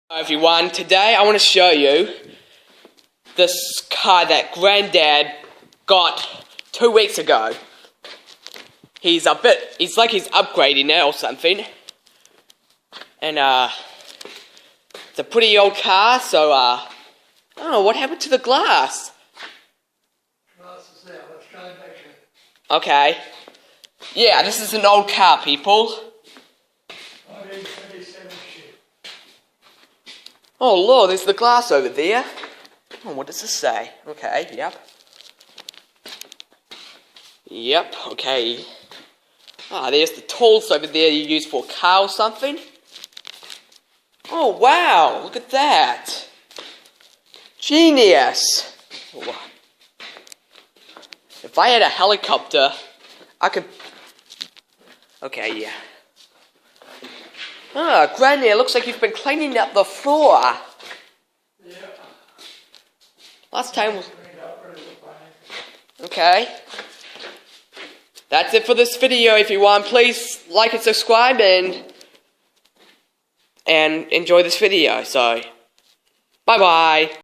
Hello everyone, today I want to show you this car that Granddad got 2 weeks ago. He's upgrading it or something. And it's a pretty old car, so I don't know what happened to the glass. Glass is there, let's try and make it. Okay. Yeah, this is an old car, people. 1927 shit. Oh Lord, there's the glass over there. Oh, what does this say? Okay, yep. Yep, okay. Ah, there's the tools over there you use for a car or something. Oh wow, look at that. Genius. Oh. If I had a helicopter, I could... Okay, yeah. Ah, Granny, it looks like you've been cleaning up the floor. Yeah. Last time was... Cleaned up really fine. Okay. That's it for this video. If you want, please like and subscribe and enjoy this video. So, bye-bye.